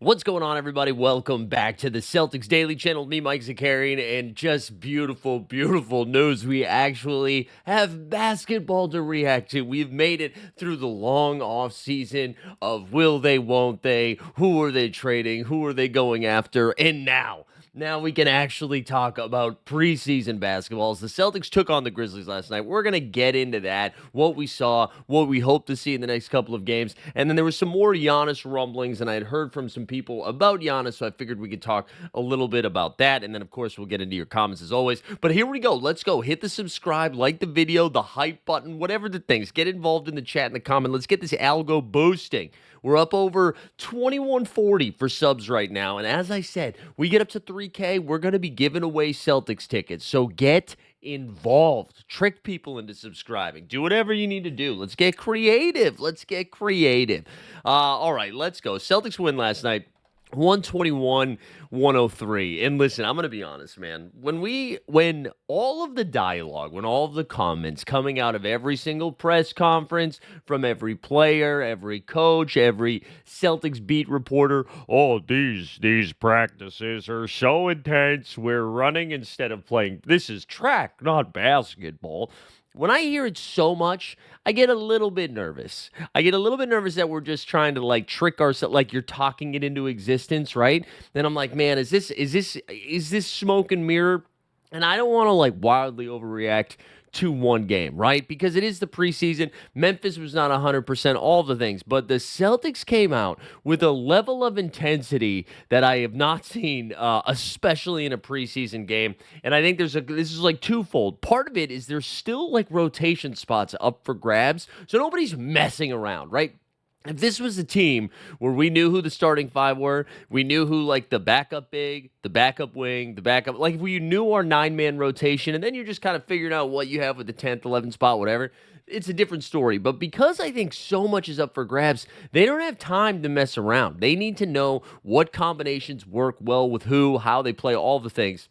What's going on, everybody? Welcome back to the Celtics Daily Channel. Me, Mike Zakarian, and just beautiful, beautiful news. We actually have basketball to react to. We've made it through the long off season of will they, won't they, who are they trading, who are they going after, and now we can actually talk about preseason basketballs. The Celtics took on the Grizzlies last night. We're going to get into that, what we saw, what we hope to see in the next couple of games. And then there was some more Giannis rumblings, and I had heard from some people about Giannis, so I figured we could talk a little bit about that. And then, of course, we'll get into your comments as always. But here we go. Let's go. Hit the subscribe, like the video, the hype button, whatever the things. Get involved in the chat and the comment. Let's get this algo boosting. We're up over 2140 for subs right now. And as I said, we get up to 3K, we're going to be giving away Celtics tickets. So get involved. Trick people into subscribing. Do whatever you need to do. Let's get creative. All right, let's go. Celtics win last night. 121-103. And listen, I'm going to be honest, man. When all of the dialogue, when all of the comments coming out of every single press conference from every player, every coach, every Celtics beat reporter, oh, these practices are so intense. We're running instead of playing. This is track, not basketball. When I hear it so much, I get a little bit nervous. I get a little bit nervous that we're just trying to trick ourselves, like you're talking it into existence, right? Then I'm like, man, is this smoke and mirror? And I don't want to wildly overreact to one game, right? Because it is the preseason. Memphis was not 100%, all the things. But the Celtics came out with a level of intensity that I have not seen, especially in a preseason game. And I think this is twofold. Part of it is there's still rotation spots up for grabs. So nobody's messing around, right? If this was a team where we knew who the starting five were, we knew who the backup big, the backup wing, the backup, if we knew our 9-man rotation, and then you're just kind of figuring out what you have with the 10th, 11th spot, whatever, it's a different story. But because I think so much is up for grabs, they don't have time to mess around. They need to know what combinations work well with who, how they play, all the things.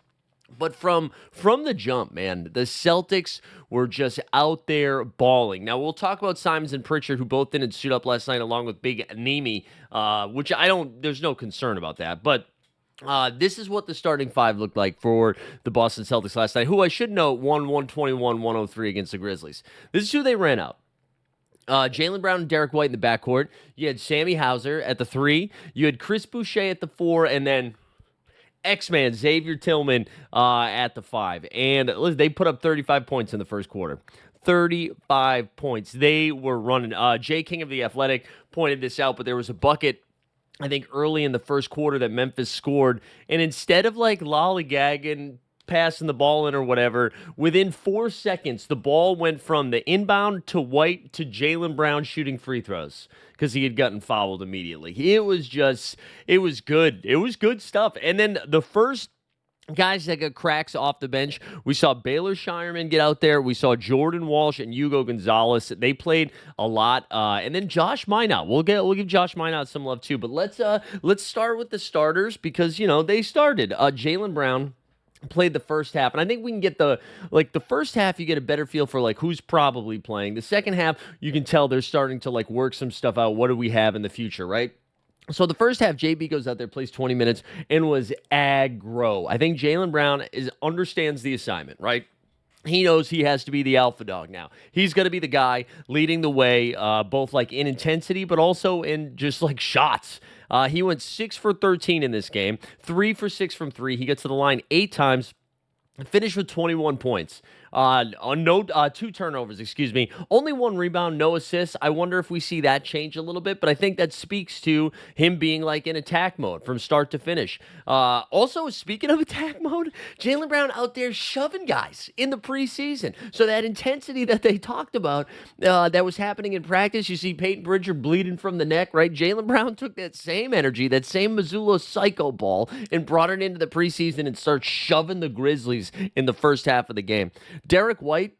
But from the jump, man, the Celtics were just out there balling. Now, we'll talk about Simons and Pritchard, who both didn't suit up last night, along with Big Nemi, which there's no concern about that. But this is what the starting five looked like for the Boston Celtics last night, who I should note won 121-103 against the Grizzlies. This is who they ran out. Jaylen Brown and Derek White in the backcourt. You had Sammy Hauser at the 3. You had Chris Boucher at the 4, and then X-Man, Xavier Tillman at the 5. And listen, they put up 35 points in the first quarter. 35 points. They were running. Jay King of The Athletic pointed this out, but there was a bucket, I think, early in the first quarter that Memphis scored. And instead of lollygagging, passing the ball in or whatever, within 4 seconds, the ball went from the inbound to White to Jaylen Brown shooting free throws because he had gotten fouled immediately. It was good. It was good stuff. And then the first guys that got cracks off the bench, we saw Baylor Shireman get out there. We saw Jordan Walsh and Hugo Gonzalez. They played a lot. And then Josh Minot. We'll give Josh Minot some love too. But let's start with the starters because, they started. Jaylen Brown played the first half, and I think we can get the first half, you get a better feel for who's probably playing. The second half, you can tell they're starting to work some stuff out. What do we have in the future, right? So the first half, JB goes out there, plays 20 minutes, and was aggro. I think Jaylen Brown understands the assignment, right? He knows he has to be the alpha dog now. He's going to be the guy leading the way, both in intensity, but also in just shots. He went 6 for 13 in this game, 3 for 6 from 3. He gets to the line 8 times. Finished with 21 points. No, 2 turnovers, excuse me. Only 1 rebound, no assists. I wonder if we see that change a little bit, but I think that speaks to him being in attack mode from start to finish. Also, speaking of attack mode, Jaylen Brown out there shoving guys in the preseason. So that intensity that they talked about that was happening in practice, you see Peyton Pritchard bleeding from the neck, right? Jaylen Brown took that same energy, that same Missoula psycho ball, and brought it into the preseason and started shoving the Grizzlies in the first half of the game. Derek White,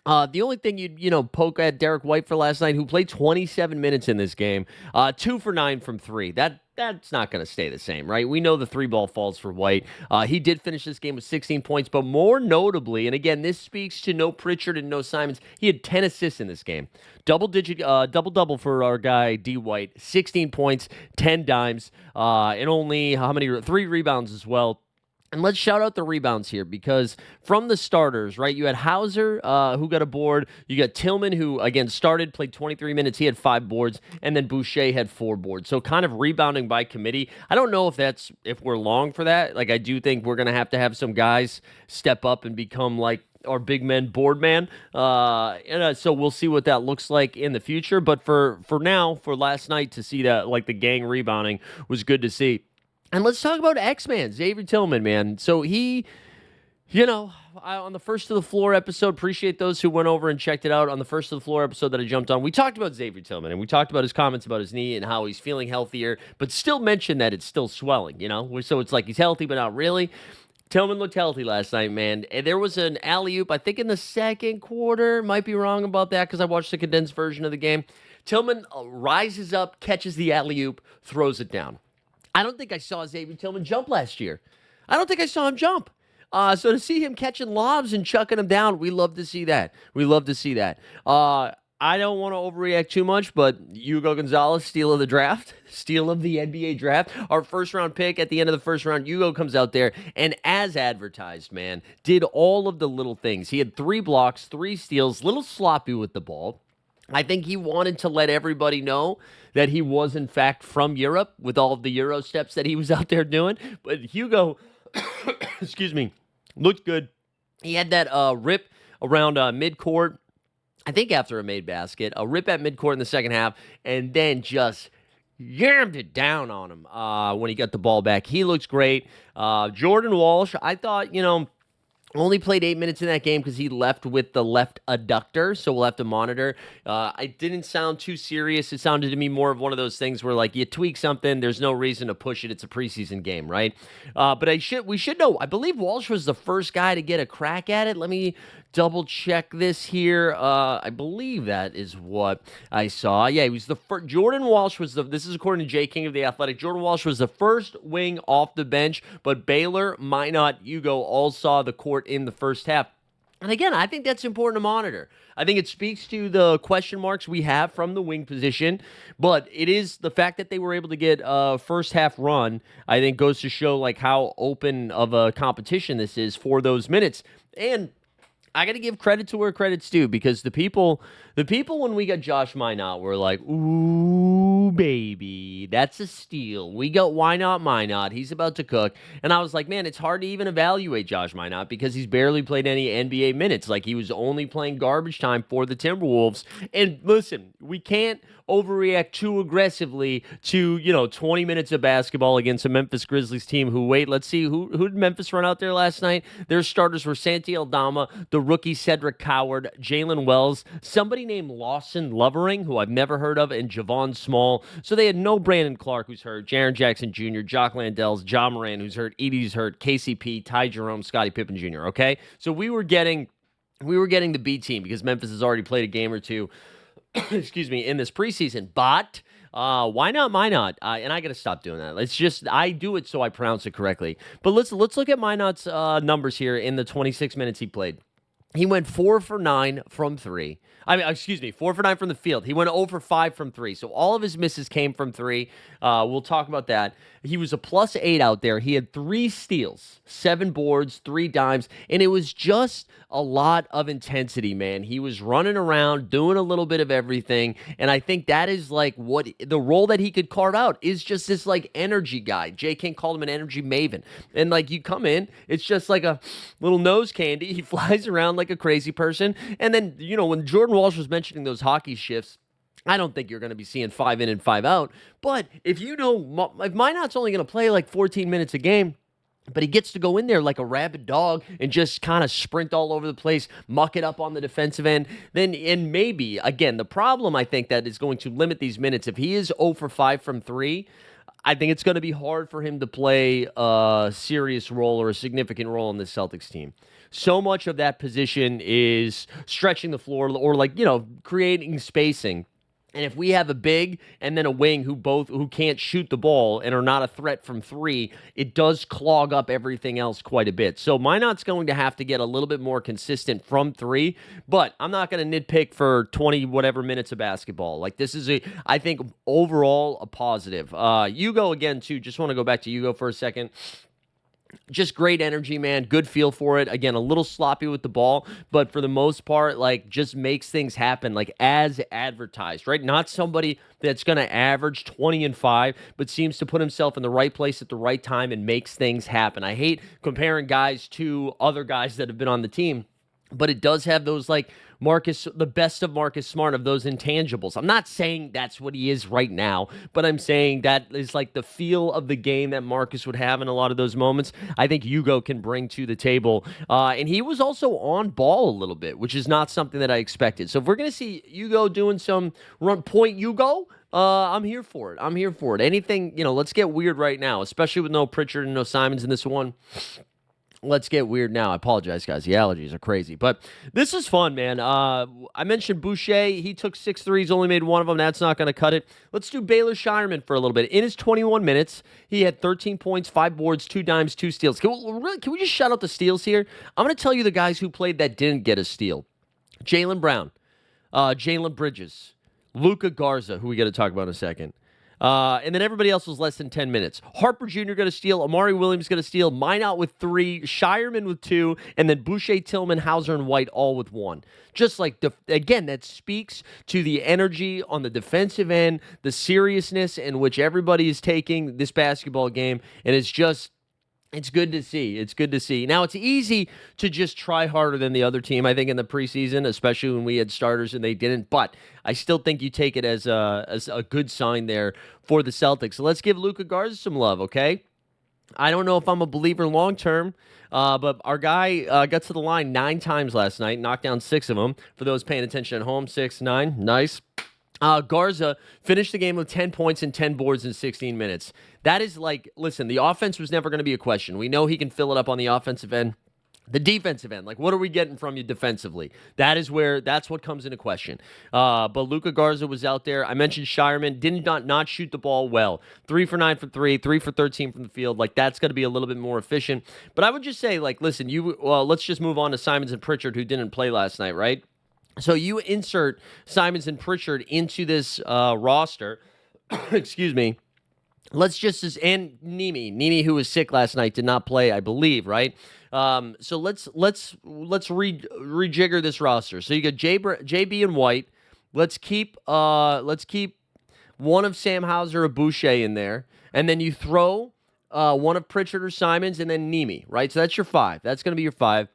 the only thing you'd poke at Derek White for last night, who played 27 minutes in this game, 2 for 9 from 3. That that's not going to stay the same, right? We know the three ball falls for White. He did finish this game with 16 points, but more notably, and again, this speaks to no Pritchard and no Simons, he had 10 assists in this game. Double-double for our guy, D. White. 16 points, 10 dimes, and only, how many? 3 rebounds as well. And let's shout out the rebounds here because from the starters, right, you had Hauser, who got a board. You got Tillman, who, again, started, played 23 minutes. He had 5 boards. And then Boucher had 4 boards. So kind of rebounding by committee. I don't know if we're long for that. Like, I do think we're going to have some guys step up and become, like, our big men board man. So we'll see what that looks like in the future. But for now, for last night, to see that, like, the gang rebounding was good to see. And let's talk about X-Man, Xavier Tillman, man. So he, on the First to the Floor episode, appreciate those who went over and checked it out. On the First to the Floor episode that I jumped on, we talked about Xavier Tillman, and we talked about his comments about his knee and how he's feeling healthier, but still mentioned that it's still swelling, So it's like he's healthy, but not really. Tillman looked healthy last night, man. And there was an alley-oop, I think in the second quarter. Might be wrong about that because I watched the condensed version of the game. Tillman rises up, catches the alley-oop, throws it down. I don't think I saw Xavier Tillman jump last year. I don't think I saw him jump. So to see him catching lobs and chucking them down, we love to see that. I don't want to overreact too much, but Hugo Gonzalez, steal of the draft, steal of the NBA draft, our first-round pick at the end of the first round, Hugo comes out there and, as advertised, man, did all of the little things. He had 3 blocks, 3 steals, little sloppy with the ball. I think he wanted to let everybody know that he was, in fact, from Europe with all of the Euro steps that he was out there doing. But Hugo, excuse me, looked good. He had that rip around midcourt, I think after a made basket, a rip at midcourt in the second half, and then just yammed it down on him when he got the ball back. He looks great. Jordan Walsh, I thought, only played 8 minutes in that game because he left with the left adductor, so we'll have to monitor. It didn't sound too serious. It sounded to me more of one of those things where, like, you tweak something, there's no reason to push it. It's a preseason game, right? But we should know. I believe Walsh was the first guy to get a crack at it. Let me double check this here. I believe that is what I saw. Yeah, he was the first. Jordan Walsh was this is according to Jay King of The Athletic. Jordan Walsh was the first wing off the bench, but Baylor, Minot, Hugo all saw the court in the first half. And again, I think that's important to monitor. I think it speaks to the question marks we have from the wing position, but it is the fact that they were able to get a first half run, I think goes to show like how open of a competition this is for those minutes. And I got to give credit to where credit's due because the people when we got Josh Minot were like, ooh, baby, that's a steal. We got why not Minot. He's about to cook. And I was like, man, it's hard to even evaluate Josh Minot because he's barely played any NBA minutes. Like, he was only playing garbage time for the Timberwolves. And listen, we can't overreact too aggressively to, 20 minutes of basketball against a Memphis Grizzlies team who, let's see, who did Memphis run out there last night? Their starters were Santi Aldama, the rookie Cedric Coward, Jalen Wells, somebody named Lawson Lovering, who I've never heard of, and Javon Small. So they had no Brandon Clark, who's hurt, Jaren Jackson Jr., Jock Landells, Ja Moran, who's hurt, Edie's hurt, KCP, Ty Jerome, Scottie Pippen Jr., okay? So we were getting the B team because Memphis has already played a game or two excuse me, in this preseason. But why not Minot? And I got to stop doing that. It's just, I do it so I pronounce it correctly. But let's look at Minot's numbers here in the 26 minutes he played. He went 4 for 9 from 3. 4 for 9 from the field. He went 0 for 5 from 3. So all of his misses came from 3. We'll talk about that. He was a +8 out there. He had 3 steals, 7 boards, 3 dimes, and it was just a lot of intensity, man. He was running around, doing a little bit of everything, and I think that is like what the role that he could carve out is just this like energy guy. Jay King called him an energy maven. And like you come in, it's just like a little nose candy. He flies around like a crazy person. And then, when Jordan Walsh was mentioning those hockey shifts, I don't think you're going to be seeing 5 in and 5 out. But if if Minot's only going to play like 14 minutes a game, but he gets to go in there like a rabid dog and just kind of sprint all over the place, muck it up on the defensive end, and maybe, again, the problem I think that is going to limit these minutes, if he is 0 for 5 from 3, I think it's going to be hard for him to play a serious role or a significant role in this Celtics team. So much of that position is stretching the floor or creating spacing. And if we have a big and then a wing who can't shoot the ball and are not a threat from three, it does clog up everything else quite a bit. So Minot's going to have to get a little bit more consistent from three, but I'm not going to nitpick for 20 whatever minutes of basketball. Like this is I think overall a positive. Hugo again too. Just want to go back to Hugo for a second. Just great energy, man. Good feel for it. Again, a little sloppy with the ball, but for the most part, like just makes things happen, like as advertised, right? Not somebody that's going to average 20 and 5, but seems to put himself in the right place at the right time and makes things happen. I hate comparing guys to other guys that have been on the team, but it does have those like the best of Marcus Smart of those intangibles. I'm not saying that's what he is right now, but I'm saying that is like the feel of the game that Marcus would have in a lot of those moments. I think Hugo can bring to the table. And he was also on ball a little bit, which is not something that I expected. So if we're going to see Hugo doing some run point Hugo, I'm here for it. I'm here for it. Anything, let's get weird right now, especially with no Pritchard and no Simons in this one. Let's get weird now. I apologize, guys. The allergies are crazy. But this is fun, man. I mentioned Boucher. He took 6 threes, only made one of them. That's not going to cut it. Let's do Baylor Shireman for a little bit. In his 21 minutes, he had 13 points, 5 boards, 2 dimes, 2 steals. Can we just shout out the steals here? I'm going to tell you the guys who played that didn't get a steal. Jaylen Brown, Jalen Bridges, Luka Garza, who we got to talk about in a second. And then everybody else was less than 10 minutes. Harper Jr. going to steal. Amari Williams going to steal. Minot with 3. Shireman with 2. And then Boucher, Tillman, Hauser, and White all with 1. Just like, again, that speaks to the energy on the defensive end, the seriousness in which everybody is taking this basketball game. And it's good to see. It's good to see. Now, it's easy to just try harder than the other team, I think, in the preseason, especially when we had starters and they didn't. But I still think you take it as a good sign there for the Celtics. So let's give Luka Garza some love, okay? I don't know if I'm a believer long-term, but our guy got to the line 9 times last night, knocked down 6 of them. For those paying attention at home, 6, 9, nice. Garza finished the game with 10 points and 10 boards in 16 minutes. That is like, listen, the offense was never going to be a question. We know he can fill it up on the offensive end. The defensive end, like what are we getting from you defensively? That's what comes into question. But Luka Garza was out there. I mentioned Shireman did not shoot the ball well. 3 for 9 for 3, 3 for 13 from the field. Like that's going to be a little bit more efficient. But I would just say, like, listen, let's just move on to Simons and Pritchard, who didn't play last night, right? So you insert Simons and Pritchard into this roster. Excuse me. And Nemi, who was sick last night, did not play, I believe, right? So let's rejigger this roster. So you got JB and White. Let's keep one of Sam Hauser or Boucher in there, and then you throw one of Pritchard or Simons, and then Nemi, right? So that's your 5. That's going to be your 5.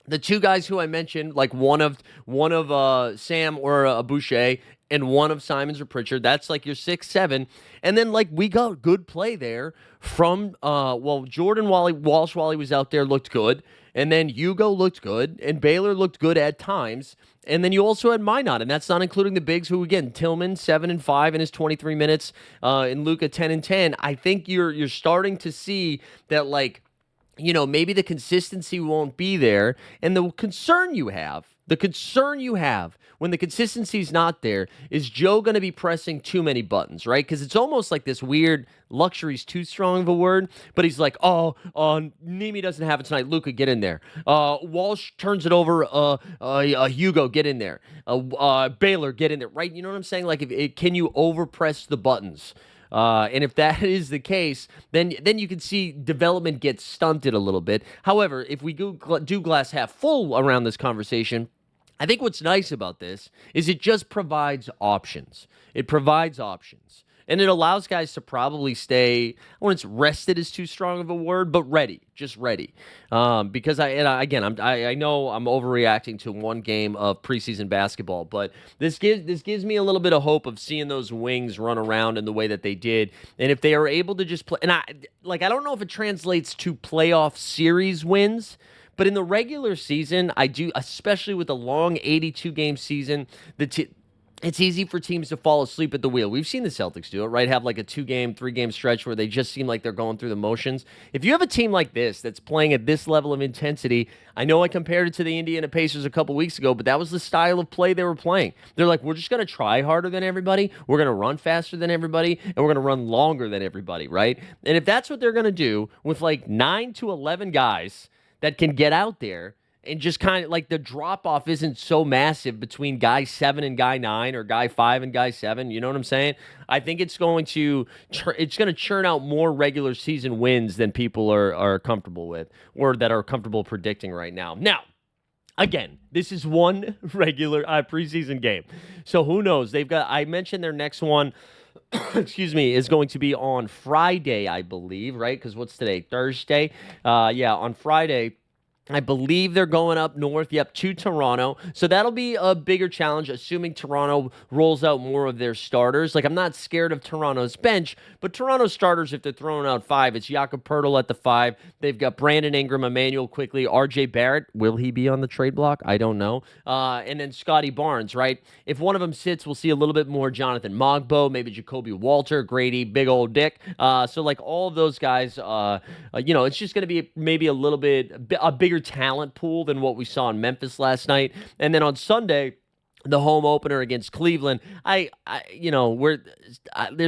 The 2 guys who I mentioned, like one of Sam or Boucher, and one of Simons or Pritchard, that's like your 6, 7. And then like we got good play there from Jordan Walsh while he was out there looked good, and then Hugo looked good, and Baylor looked good at times. And then you also had Minot, and that's not including the bigs who, again, Tillman 7 and 5 in his 23 minutes, and Luka 10 and 10. I think you're starting to see that, like, maybe the consistency won't be there. And the concern you have when the consistency's not there is Joe going to be pressing too many buttons, right? Because it's almost like this weird luxury's too strong of a word, but he's like, Nemi doesn't have it tonight. Luka, get in there. Walsh turns it over. Hugo, get in there. Baylor, get in there, right? You know what I'm saying? Like, can you overpress the buttons? And if that is the case, then you can see development get stunted a little bit. However, if we do glass half full around this conversation, I think what's nice about this is it just provides options. It provides options. And it allows guys to probably stay, I wouldn't say rested is too strong of a word, but ready, just ready. Because I know I'm overreacting to one game of preseason basketball, but this gives me a little bit of hope of seeing those wings run around in the way that they did. And if they are able to just play, and I don't know if it translates to playoff series wins, but in the regular season, I do, especially with a long 82-game season, it's easy for teams to fall asleep at the wheel. We've seen the Celtics do it, right? Have like a 2-game, 3-game stretch where they just seem like they're going through the motions. If you have a team like this that's playing at this level of intensity, I know I compared it to the Indiana Pacers a couple weeks ago, but that was the style of play they were playing. They're like, we're just going to try harder than everybody. We're going to run faster than everybody, and we're going to run longer than everybody, right? And if that's what they're going to do with like 9 to 11 guys that can get out there, and just kind of like the drop off isn't so massive between guy 7 and guy 9 or guy 5 and guy 7. You know what I'm saying? I think it's going to churn out more regular season wins than people are comfortable with or that are comfortable predicting right now. Now, again, this is one regular preseason game. So who knows? I mentioned their next one, excuse me, is going to be on Friday, I believe, right? Because what's today? Thursday? Yeah, on Friday. I believe they're going up north, to Toronto. So that'll be a bigger challenge, assuming Toronto rolls out more of their starters. Like, I'm not scared of Toronto's bench, but Toronto's starters, if they're throwing out 5, it's Jakob Poeltl at the 5. They've got Brandon Ingram, Emmanuel Quickly, R.J. Barrett. Will he be on the trade block? I don't know. And then Scotty Barnes, right? If one of them sits, we'll see a little bit more Jonathan Mogbo, maybe Jacoby Walter, Grady, Big Old Dick. So, like, all of those guys, it's just going to be maybe a little bit, a bigger talent pool than what we saw in Memphis last night. And then on Sunday, the home opener against Cleveland, there's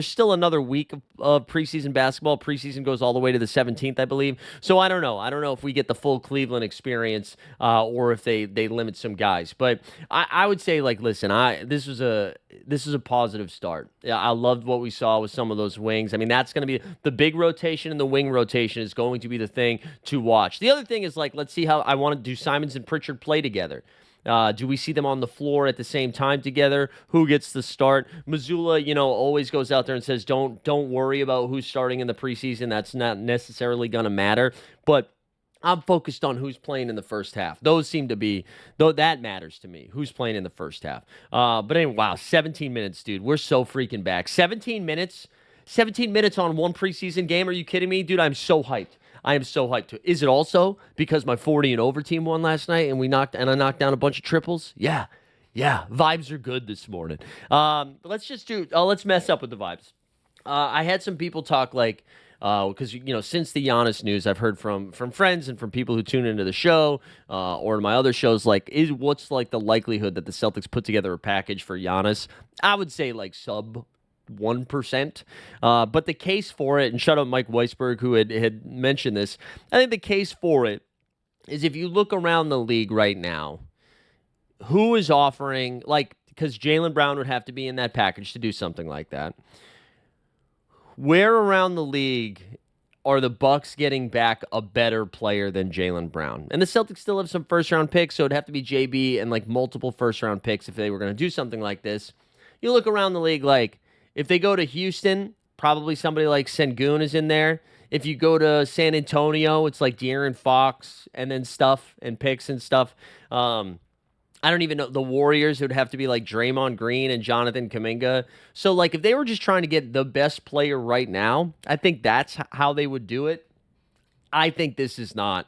still another week of preseason basketball. Preseason goes all the way to the 17th, I believe. So I don't know. I don't know if we get the full Cleveland experience or if they limit some guys. But I would say, like, listen, this is a positive start. Yeah, I loved what we saw with some of those wings. I mean, that's going to be the big rotation, and the wing rotation is going to be the thing to watch. The other thing is, like, let's see how I want to do Simons and Pritchard play together. Do we see them on the floor at the same time together? Who gets the start? Missoula, always goes out there and says, don't worry about who's starting in the preseason. That's not necessarily going to matter. But I'm focused on who's playing in the first half. Those seem to be, though that matters to me, who's playing in the first half. But anyway, wow, 17 minutes, dude. We're so freaking back. 17 minutes on one preseason game. Are you kidding me? Dude, I'm so hyped. I am so hyped. Is it also because my 40 and over team won last night and I knocked down a bunch of triples? Yeah. Vibes are good this morning. Let's mess up with the vibes. I had some people talk like, because since the Giannis news, I've heard from friends and from people who tune into the show or my other shows, like, what's like the likelihood that the Celtics put together a package for Giannis? I would say like sub 1%. But the case for it, and shout out Mike Weisberg who had mentioned this, I think the case for it is if you look around the league right now, who is offering, like, because Jaylen Brown would have to be in that package to do something like that. Where around the league are the Bucks getting back a better player than Jaylen Brown? And the Celtics still have some first-round picks, so it'd have to be JB and like multiple first-round picks if they were going to do something like this. You look around the league, like, if they go to Houston, probably somebody like Sengun is in there. If you go to San Antonio, it's like De'Aaron Fox and then stuff and picks and stuff. I don't even know. The Warriors, it would have to be like Draymond Green and Jonathan Kuminga. So, like, if they were just trying to get the best player right now, I think that's how they would do it. I think this is not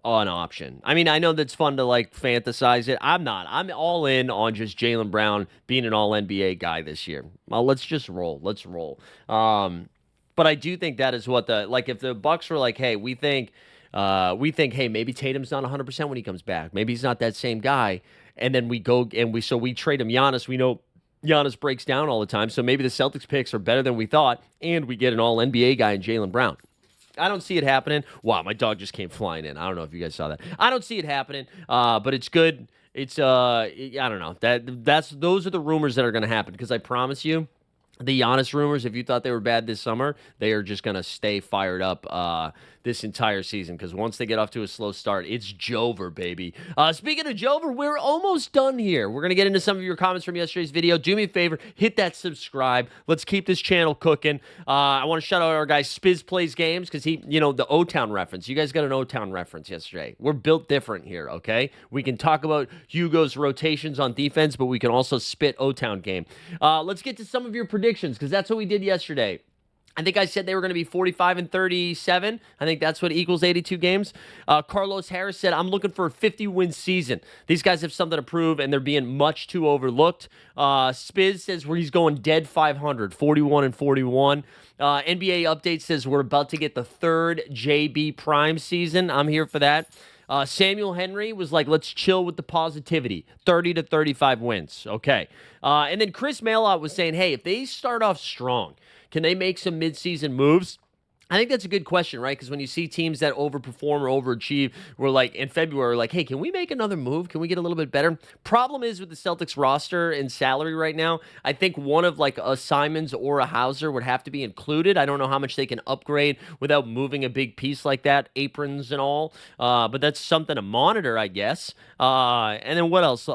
an option. I mean, I know that's fun to, like, fantasize it. I'm not. I'm all in on just Jaylen Brown being an all-NBA guy this year. Well, let's just roll. Let's roll. But I do think that is what if the Bucks were like, hey, we think, hey, maybe Tatum's not 100% when he comes back. Maybe he's not that same guy. And then we go and we trade him Giannis. We know Giannis breaks down all the time. So maybe the Celtics picks are better than we thought. And we get an all-NBA guy in Jaylen Brown. I don't see it happening. Wow, my dog just came flying in. I don't know if you guys saw that. I don't see it happening, but it's good. It's I don't know. Those are the rumors that are going to happen because I promise you, the Giannis rumors, if you thought they were bad this summer, they are just going to stay fired up this entire season because once they get off to a slow start, it's Jover, baby. Speaking of Jover, we're almost done here. We're going to get into some of your comments from yesterday's video. Do me a favor, hit that subscribe. Let's keep this channel cooking. I want to shout out our guy Spiz Plays Games because he, the O-Town reference. You guys got an O-Town reference yesterday. We're built different here, okay? We can talk about Hugo's rotations on defense, but we can also spit O-Town game. Let's get to some of your predictions because that's what we did yesterday. I think I said they were going to be 45 and 37. I think that's what equals 82 games. Carlos Harris said, I'm looking for a 50-win season. These guys have something to prove, and they're being much too overlooked. Spiz says where he's going dead 500, 41 and 41. NBA Update says we're about to get the third JB Prime season. I'm here for that. Samuel Henry was like, let's chill with the positivity. 30 to 35 wins. Okay. And then Chris Mailot was saying, hey, if they start off strong, can they make some midseason moves? I think that's a good question, right? Because when you see teams that overperform or overachieve, we're like in February, like, hey, can we make another move? Can we get a little bit better? Problem is with the Celtics roster and salary right now, I think one of like a Simons or a Hauser would have to be included. I don't know how much they can upgrade without moving a big piece like that, aprons and all. But that's something to monitor, I guess. And then what else?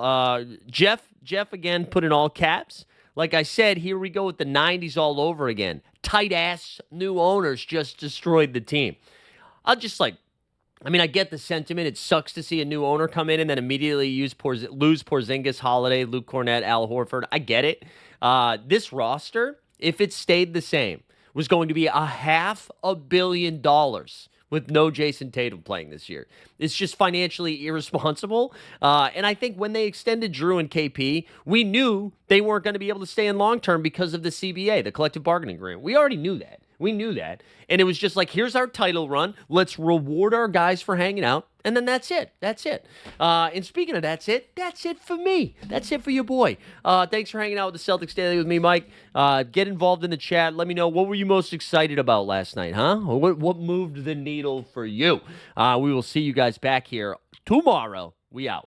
Jeff again put in all caps. Like I said, here we go with the 90s all over again. Tight-ass new owners just destroyed the team. I get the sentiment. It sucks to see a new owner come in and then immediately lose Porzingis, Holiday, Luke Cornett, Al Horford. I get it. This roster, if it stayed the same, was going to be $500 million with no Jason Tatum playing this year. It's just financially irresponsible. And I think when they extended Drew and KP, we knew they weren't going to be able to stay in long term because of the CBA, the collective bargaining agreement. We already knew that. We knew that. And it was just like, here's our title run. Let's reward our guys for hanging out. And then that's it. That's it. And speaking of that's it for me. That's it for your boy. Thanks for hanging out with the Celtics Daily with me, Mike. Get involved in the chat. Let me know, what were you most excited about last night, huh? What moved the needle for you? We will see you guys back here tomorrow. We out.